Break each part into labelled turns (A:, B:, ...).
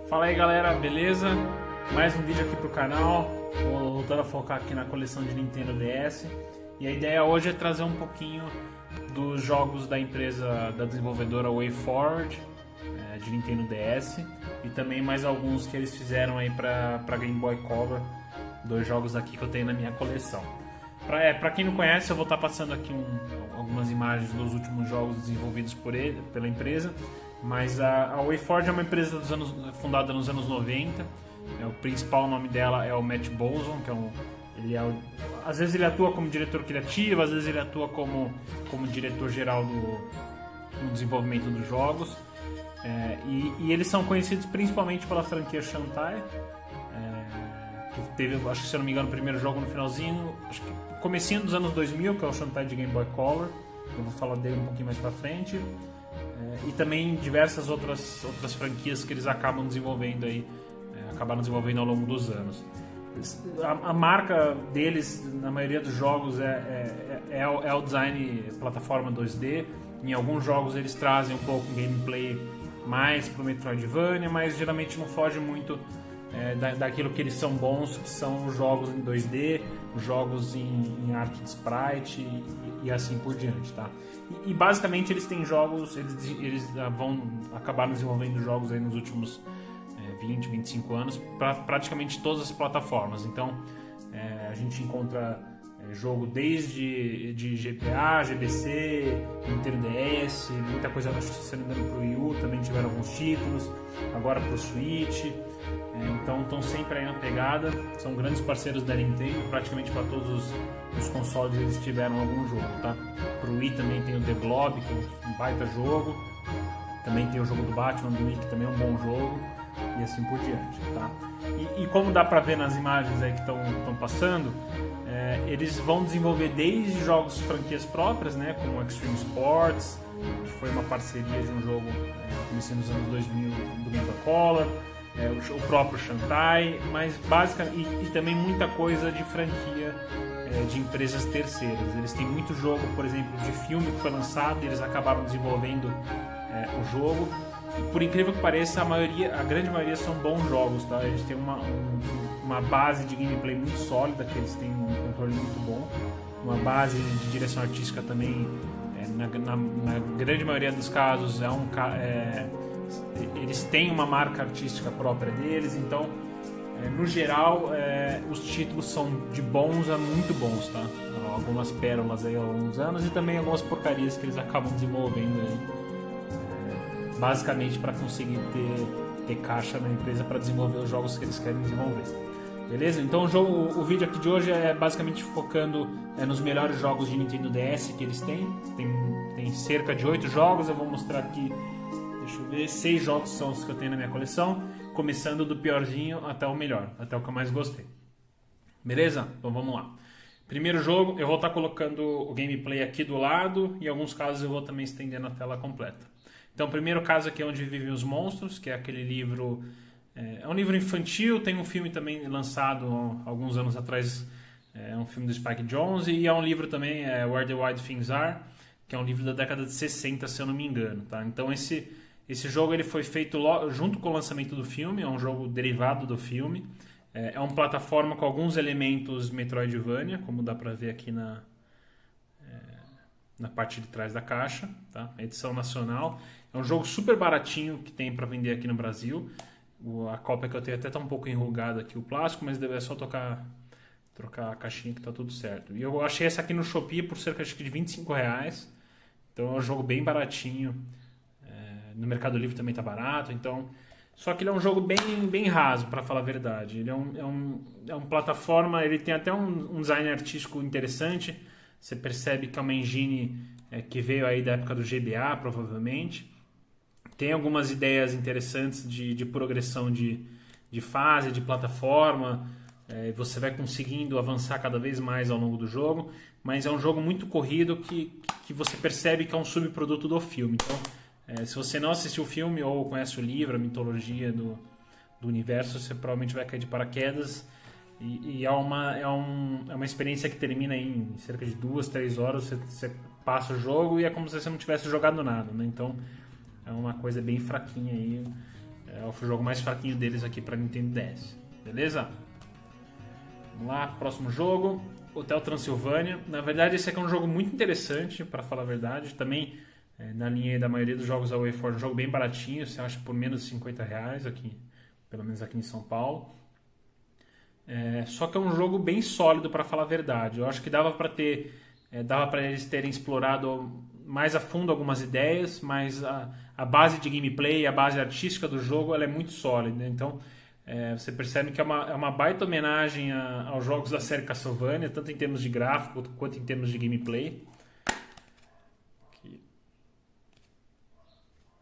A: Fala aí galera, beleza? Mais um vídeo aqui pro canal, voltando a focar aqui na coleção de Nintendo DS. E a ideia hoje é trazer um pouquinho dos jogos da empresa, da desenvolvedora WayForward, de Nintendo DS. E também mais alguns que eles fizeram aí pra Game Boy Color, dois jogos aqui que eu tenho na minha coleção. Pra quem não conhece, eu vou estar passando aqui algumas imagens dos últimos jogos desenvolvidos pela empresa. Mas a WayForward é uma empresa fundada nos anos 90. O principal nome dela é o Matt Bozon, que às vezes ele atua como diretor criativo, às vezes ele atua como diretor geral no desenvolvimento dos jogos. E eles são conhecidos principalmente pela franquia Shantae, que teve, acho que se eu não me engano, o primeiro jogo no finalzinho, acho que comecinho dos anos 2000, que é o Shantae de Game Boy Color. Eu vou falar dele um pouquinho mais pra frente. E também diversas outras franquias que eles acabaram desenvolvendo ao longo dos anos. A marca deles, na maioria dos jogos, é o design plataforma 2D. Em alguns jogos eles trazem um pouco gameplay mais pro Metroidvania, mas geralmente não foge muito daquilo que eles são bons, que são os jogos em 2D, os jogos em arte de sprite e assim por diante, tá? E basicamente eles têm jogos, eles vão acabar desenvolvendo jogos aí nos últimos 20, 25 anos para praticamente todas as plataformas. Então a gente encontra jogo desde de GBA, GBC, Nintendo DS, muita coisa, acho que se não me engano, pro Wii U também tiveram alguns títulos, agora pro Switch. Então estão sempre aí na pegada, são grandes parceiros da Nintendo, praticamente para todos os consoles eles tiveram algum jogo, tá? Pro Wii também tem o The Blob, que é um baita jogo, também tem o jogo do Batman do Wii, que também é um bom jogo, e assim por diante, tá? E como dá pra ver nas imagens aí que estão passando, eles vão desenvolver desde jogos franquias próprias, né, como Extreme Sports, que foi uma parceria de um jogo começando nos anos 2000 do Game Boy Color, o próprio Shantae, mas basicamente e também muita coisa de franquia de empresas terceiras. Eles têm muito jogo, por exemplo, de filme que foi lançado, eles acabaram desenvolvendo o jogo. E por incrível que pareça, a grande maioria são bons jogos, tá? Eles têm uma base de gameplay muito sólida, que eles têm um controle muito bom, uma base de direção artística também, na grande maioria dos casos eles têm uma marca artística própria deles, então no geral os títulos são de bons a muito bons, tá? Algumas pérolas aí ao longo dos anos e também algumas porcarias que eles acabam desenvolvendo aí, basicamente para conseguir ter caixa na empresa para desenvolver os jogos que eles querem desenvolver. Beleza? Então o vídeo aqui de hoje é basicamente focando nos melhores jogos de Nintendo DS que eles têm. Tem cerca de 8 jogos, eu vou mostrar aqui, deixa eu ver, 6 jogos são os que eu tenho na minha coleção, começando do piorzinho até o melhor, até o que eu mais gostei. Beleza? Então vamos lá. Primeiro jogo, eu vou estar colocando o gameplay aqui do lado e em alguns casos eu vou também estender na tela completa. Então o primeiro caso aqui é Onde Vivem os Monstros, que é aquele livro... É um livro infantil, tem um filme também lançado alguns anos atrás, um filme do Spike Jonze, e é um livro também, Where the Wild Things Are, que é um livro da década de 60, se eu não me engano, tá? Então esse jogo ele foi feito junto com o lançamento do filme, é um jogo derivado do filme, é uma plataforma com alguns elementos Metroidvania, como dá pra ver aqui na parte de trás da caixa, tá? Edição nacional. É um jogo super baratinho que tem para vender aqui no Brasil. A cópia que eu tenho até tá um pouco enrugada aqui o plástico, mas é só trocar a caixinha que tá tudo certo. E eu achei essa aqui no Shopee por cerca de R$25. Então é um jogo bem baratinho. No Mercado Livre também tá barato. Então, só que ele é um jogo bem raso, para falar a verdade. Ele é um plataforma, ele tem até um design artístico interessante. Você percebe que é uma engine que veio aí da época do GBA, provavelmente. Tem algumas ideias interessantes de progressão de fase, de plataforma. Você vai conseguindo avançar cada vez mais ao longo do jogo. Mas é um jogo muito corrido que você percebe que é um subproduto do filme. Então, se você não assistiu o filme ou conhece o livro, a mitologia do universo, você provavelmente vai cair de paraquedas. E é uma experiência que termina em cerca de 2, 3 horas. Você passa o jogo e é como se você não tivesse jogado nada, né? Então... é uma coisa bem fraquinha aí. o jogo mais fraquinho deles aqui para Nintendo DS. Beleza? Vamos lá, próximo jogo, Hotel Transilvânia. Na verdade, esse aqui é um jogo muito interessante, para falar a verdade. Também, na linha da maioria dos jogos da WayForward, um jogo bem baratinho, você acha por menos de R$50 aqui, pelo menos aqui em São Paulo. Só que é um jogo bem sólido, para falar a verdade. Eu acho que dava para eles terem explorado mais a fundo algumas ideias, mas a base de gameplay, a base artística do jogo, ela é muito sólida. Então, você percebe que é uma baita homenagem aos jogos da série Castlevania, tanto em termos de gráfico quanto em termos de gameplay. Aqui.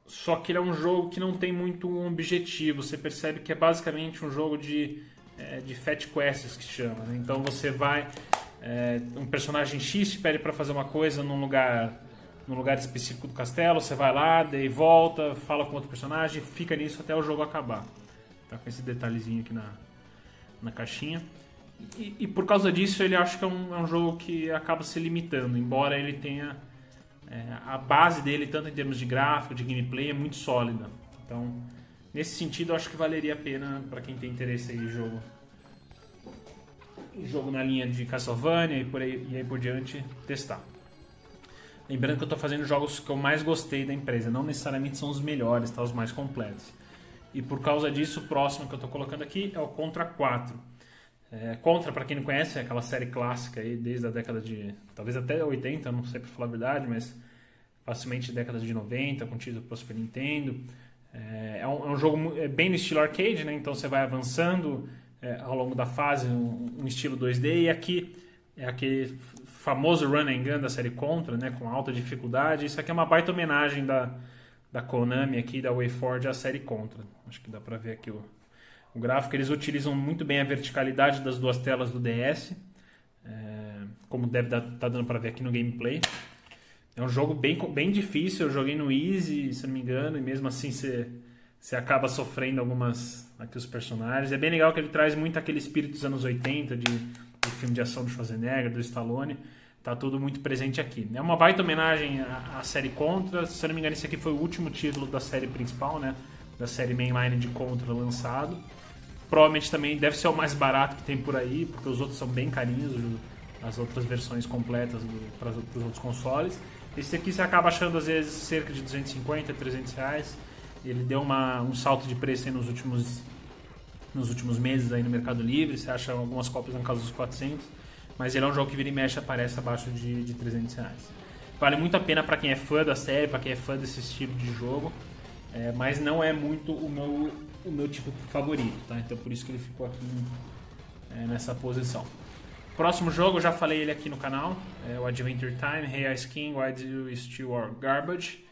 A: Só que ele é um jogo que não tem muito um objetivo. Você percebe que é basicamente um jogo de fat quests, que chama, né? Então você vai... um personagem X te pede para fazer uma coisa num lugar específico do castelo, você vai lá, daí volta, fala com outro personagem, fica nisso até o jogo acabar. Tá com esse detalhezinho aqui na caixinha. E por causa disso, ele acho que é um jogo que acaba se limitando, embora ele tenha... a base dele, tanto em termos de gráfico, de gameplay, é muito sólida. Então, nesse sentido, eu acho que valeria a pena para quem tem interesse aí jogo na linha de Castlevania e aí por diante, testar. Lembrando que eu estou fazendo jogos que eu mais gostei da empresa, não necessariamente são os melhores, tá? Os mais completos. E por causa disso, o próximo que eu estou colocando aqui é o Contra 4. Contra, para quem não conhece, é aquela série clássica aí desde a década de... talvez até 80, não sei para falar a verdade, mas facilmente década de 90, com título para Super Nintendo. É um jogo bem no estilo arcade, né? Então você vai avançando ao longo da fase, um estilo 2D, e aqui é aquele famoso run and gun da série Contra, né? Com alta dificuldade. Isso aqui é uma baita homenagem da Konami aqui, da WayForward, à série Contra. Acho que dá pra ver aqui o gráfico. Eles utilizam muito bem a verticalidade das duas telas do DS, como deve tá dando pra ver aqui no gameplay. É um jogo bem difícil, eu joguei no Easy, se não me engano, e mesmo assim você acaba sofrendo aqui os personagens. É bem legal que ele traz muito aquele espírito dos anos 80, de filme de ação do Schwarzenegger, do Stallone. Tá tudo muito presente aqui. É uma baita homenagem à série Contra. Se eu não me engano, esse aqui foi o último título da série principal, né? Da série mainline de Contra lançado. Provavelmente também deve ser o mais barato que tem por aí, porque os outros são bem carinhos, as outras versões completas para os outros consoles. Esse aqui você acaba achando às vezes cerca de 250, 300 reais. Ele deu um salto de preço aí nos últimos meses aí no Mercado Livre. Você acha algumas cópias na casa dos 400. Mas ele é um jogo que vira e mexe, aparece abaixo de 300 reais. Vale muito a pena para quem é fã da série, para quem é fã desse estilo de jogo. Mas não é muito o meu tipo favorito, tá? Então por isso que ele ficou aqui nessa posição. Próximo jogo, eu já falei ele aqui no canal, é o Adventure Time, Hey Ice King, Why Do You Steal Our Garbage?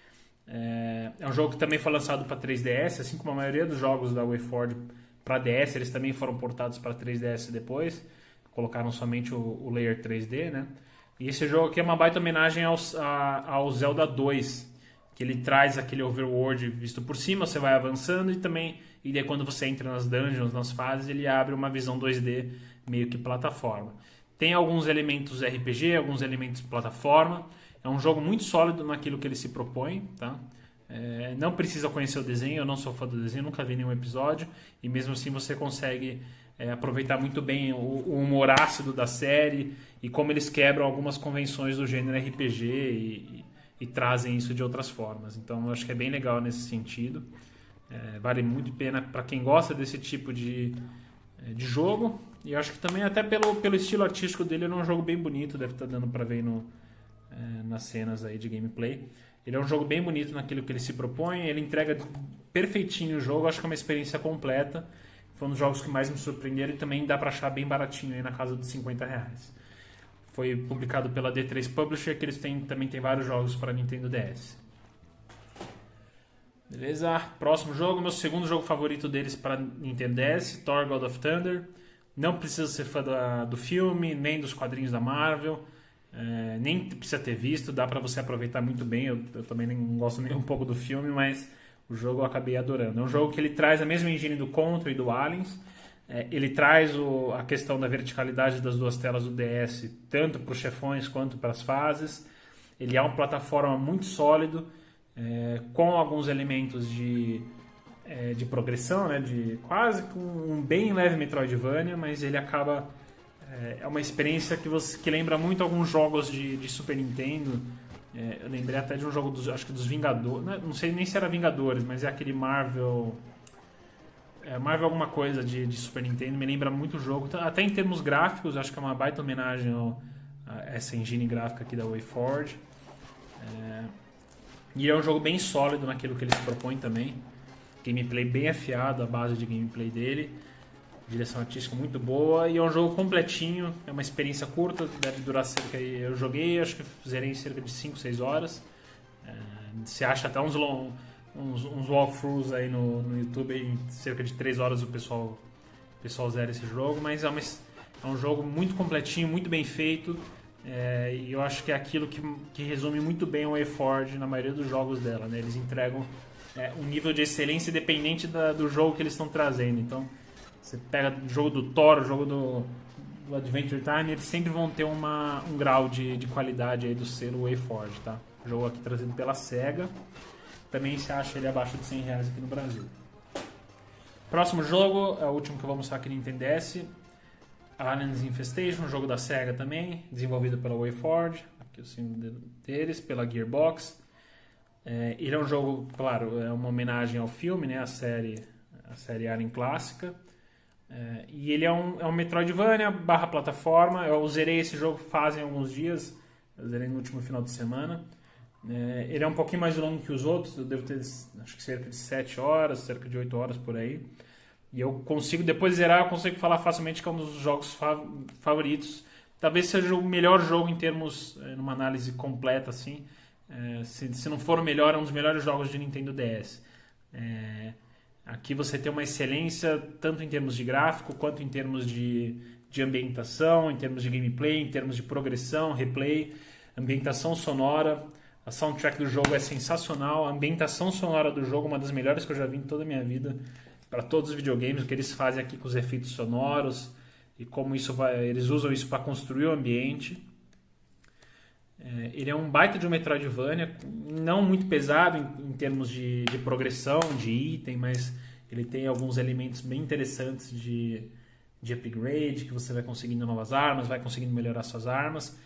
A: É um jogo que também foi lançado para 3DS, assim como a maioria dos jogos da WayForward para DS, eles também foram portados para 3DS depois, colocaram somente o Layer 3D, né? E esse jogo aqui é uma baita homenagem ao Zelda 2, que ele traz aquele overworld visto por cima, você vai avançando e daí quando você entra nas dungeons, nas fases, ele abre uma visão 2D meio que plataforma. Tem alguns elementos RPG, alguns elementos plataforma. É um jogo muito sólido naquilo que ele se propõe, tá? Não precisa conhecer o desenho, eu não sou fã do desenho, nunca vi nenhum episódio, e mesmo assim você consegue aproveitar muito bem o humor ácido da série e como eles quebram algumas convenções do gênero RPG e trazem isso de outras formas. Então eu acho que é bem legal nesse sentido. Vale muito a pena para quem gosta desse tipo de jogo, e eu acho que também até pelo estilo artístico dele, ele é um jogo bem bonito, deve estar dando para ver nas cenas aí de gameplay. Ele é um jogo bem bonito naquilo que ele se propõe, ele entrega perfeitinho o jogo, acho que é uma experiência completa. Foi um dos jogos que mais me surpreenderam e também dá para achar bem baratinho aí na casa dos 50 reais. Foi publicado pela D3 Publisher, que eles também tem vários jogos para Nintendo DS. Beleza? Próximo jogo, meu segundo jogo favorito deles para Nintendo DS, Thor God of Thunder. Não precisa ser fã do filme, nem dos quadrinhos da Marvel, nem precisa ter visto, dá para você aproveitar muito bem. Eu também nem gosto nem um pouco do filme, mas o jogo eu acabei adorando. É um jogo que ele traz a mesma engine do Contra e do Aliens. Ele traz a questão da verticalidade das duas telas do DS, tanto para os chefões quanto para as fases. Ele é uma plataforma muito sólido, com alguns elementos de de progressão, né, de quase com um bem leve Metroidvania, mas ele acaba... É uma experiência que lembra muito alguns jogos de Super Nintendo. Eu lembrei até de um jogo acho que dos Vingadores, não sei nem se era Vingadores, mas é aquele Marvel... Marvel alguma coisa de Super Nintendo, me lembra muito o jogo. Até em termos gráficos, acho que é uma baita homenagem a essa engine gráfica aqui da WayForward. E é um jogo bem sólido naquilo que ele se propõe também. Gameplay bem afiado, a base de gameplay dele. Direção artística muito boa. E é um jogo completinho, é uma experiência curta, deve durar cerca... Eu joguei, acho que zerei em cerca de 5, 6 horas. Você acha até uns walkthroughs aí no YouTube, em cerca de 3 horas o pessoal zera esse jogo, mas é um jogo muito completinho, muito bem feito, e eu acho que é aquilo que resume muito bem o WayForward na maioria dos jogos dela, né? Eles entregam um nível de excelência independente do jogo que eles estão trazendo. Então você pega o jogo do Thor, o jogo do Adventure Time, eles sempre vão ter um grau de qualidade aí do selo WayForward, tá? O jogo aqui trazido pela SEGA. Também se acha ele abaixo de R$100 aqui no Brasil. Próximo jogo, é o último que eu vou mostrar aqui no Nintendo DS. Aliens Infestation, um jogo da SEGA também, desenvolvido pela WayForward, aqui o símbolo deles, pela Gearbox. Ele é um jogo, claro, é uma homenagem ao filme, né, a série Alien clássica. E ele é um Metroidvania / plataforma. Eu zerei esse jogo fazem alguns dias, eu zerei no último final de semana. Ele é um pouquinho mais longo que os outros, eu devo ter acho que cerca de 7 horas, cerca de 8 horas por aí. E eu consigo, depois de zerar, eu consigo falar facilmente que é um dos jogos favoritos. Talvez seja o melhor jogo em termos, numa análise completa, assim. Se não for o melhor, é um dos melhores jogos de Nintendo DS. Aqui você tem uma excelência, tanto em termos de gráfico, quanto em termos de ambientação, em termos de gameplay, em termos de progressão, replay, ambientação sonora. A soundtrack do jogo é sensacional, a ambientação sonora do jogo é uma das melhores que eu já vi em toda a minha vida, para todos os videogames, o que eles fazem aqui com os efeitos sonoros e como eles usam isso para construir o ambiente. Ele é um baita de um Metroidvania, não muito pesado em termos de progressão, de item, mas ele tem alguns elementos bem interessantes de upgrade, que você vai conseguindo novas armas, vai conseguindo melhorar suas armas.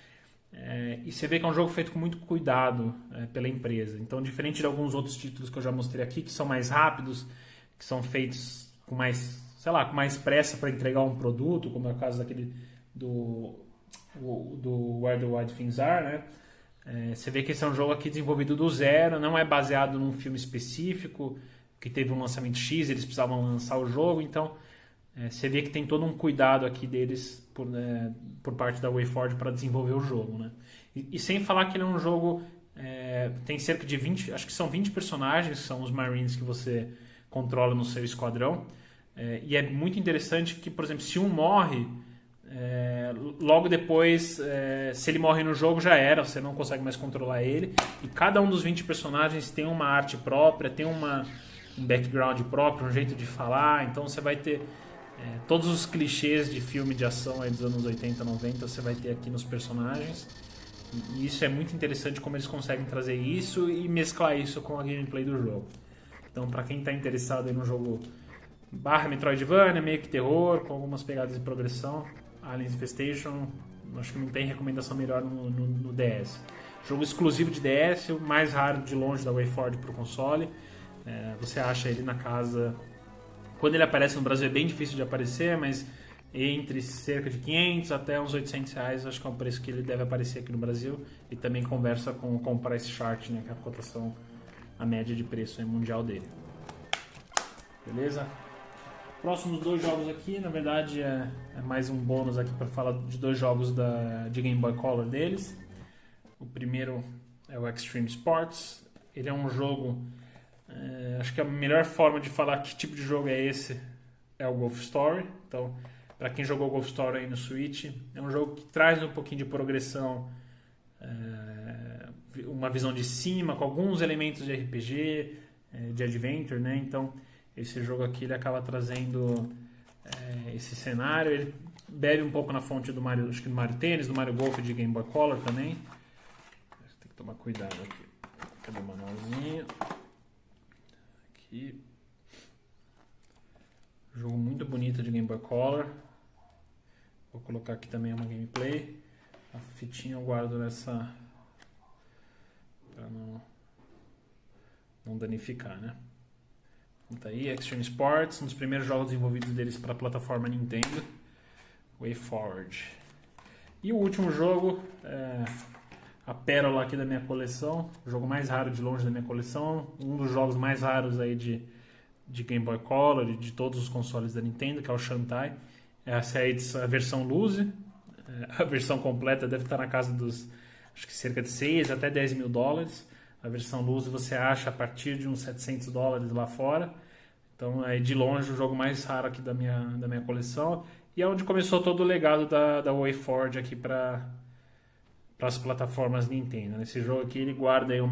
A: E você vê que é um jogo feito com muito cuidado pela empresa. Então, diferente de alguns outros títulos que eu já mostrei aqui, que são mais rápidos, que são feitos com mais pressa para entregar um produto, como é o caso daquele do Where the Wild Things Are, né? Você vê que esse é um jogo aqui desenvolvido do zero, não é baseado num filme específico, que teve um lançamento X, eles precisavam lançar o jogo, então você vê que tem todo um cuidado aqui deles por parte da WayForward para desenvolver o jogo, né? E sem falar que ele é um jogo, tem cerca de 20, acho que são 20 personagens, que são os Marines que você controla no seu esquadrão, e é muito interessante que, por exemplo, se um morre, logo depois, se ele morre no jogo, já era, você não consegue mais controlar ele, e cada um dos 20 personagens tem uma arte própria, tem um background próprio, um jeito de falar, então você vai ter todos os clichês de filme de ação aí dos anos 80, 90, você vai ter aqui nos personagens, e isso é muito interessante como eles conseguem trazer isso e mesclar isso com a gameplay do jogo. Então, para quem está interessado aí no jogo / Metroidvania, meio que terror, com algumas pegadas de progressão, Aliens Infestation, acho que não tem recomendação melhor no DS. Jogo exclusivo de DS, o mais raro de longe da WayForward para o console. Você acha ele na casa... Quando ele aparece no Brasil é bem difícil de aparecer, mas entre cerca de 500 até uns 800 reais, acho que é o preço que ele deve aparecer aqui no Brasil. E também conversa com o Price Chart, né, que é a cotação, a média de preço mundial dele. Beleza? Próximos 2 jogos aqui, na verdade é mais um bônus aqui para falar de 2 jogos de Game Boy Color deles. O primeiro é o Extreme Sports. Ele é um jogo, acho que a melhor forma de falar que tipo de jogo é esse é o Golf Story. Então, para quem jogou Golf Story aí no Switch, é um jogo que traz um pouquinho de progressão, uma visão de cima, com alguns elementos de RPG, de Adventure, né? Então, esse jogo aqui ele acaba trazendo esse cenário. Ele bebe um pouco na fonte do Mario, acho que do Mario Tennis, do Mario Golf de Game Boy Color também. Tem que tomar cuidado aqui. Cadê o manualzinho? Aqui. muito bonita de Game Boy Color. Vou colocar aqui também uma gameplay. A fitinha eu guardo nessa para não danificar, né? Então tá aí, Extreme Sports, um dos primeiros jogos desenvolvidos deles para a plataforma Nintendo, WayForward. E o último jogo, a pérola aqui da minha coleção, o jogo mais raro de longe da minha coleção, um dos jogos mais raros aí de Game Boy Color e de todos os consoles da Nintendo, que é o Shantae. Essa é a versão Luzi, a versão completa deve estar na casa dos, acho que cerca de 6 até 10 mil dólares. A versão Luzi você acha a partir de uns 700 dólares lá fora. Então é de longe o jogo mais raro aqui da minha coleção. E é onde começou todo o legado da WayForward aqui para as plataformas Nintendo. Nesse jogo aqui ele guarda aí um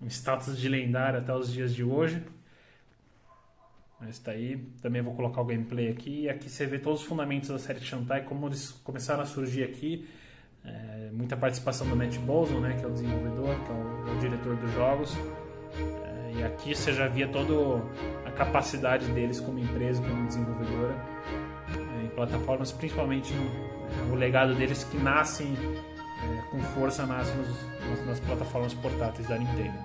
A: status de lendário até os dias de hoje. Mas tá aí, também vou colocar o gameplay aqui. E aqui você vê todos os fundamentos da série Shantae, como eles começaram a surgir aqui. Muita participação do Matt Bowson, né, que é o desenvolvedor, que é o diretor dos jogos. E aqui você já via toda a capacidade deles como empresa, como desenvolvedora, em plataformas, principalmente o legado deles que nascem com força, nasce nas plataformas portáteis da Nintendo.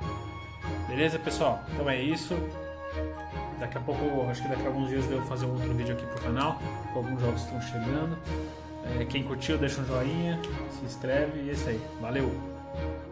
A: Beleza, pessoal? Então é isso. Daqui a pouco, acho que daqui a alguns dias eu devo fazer um outro vídeo aqui pro canal, com alguns jogos que estão chegando. Quem curtiu, deixa um joinha, se inscreve e é isso aí. Valeu!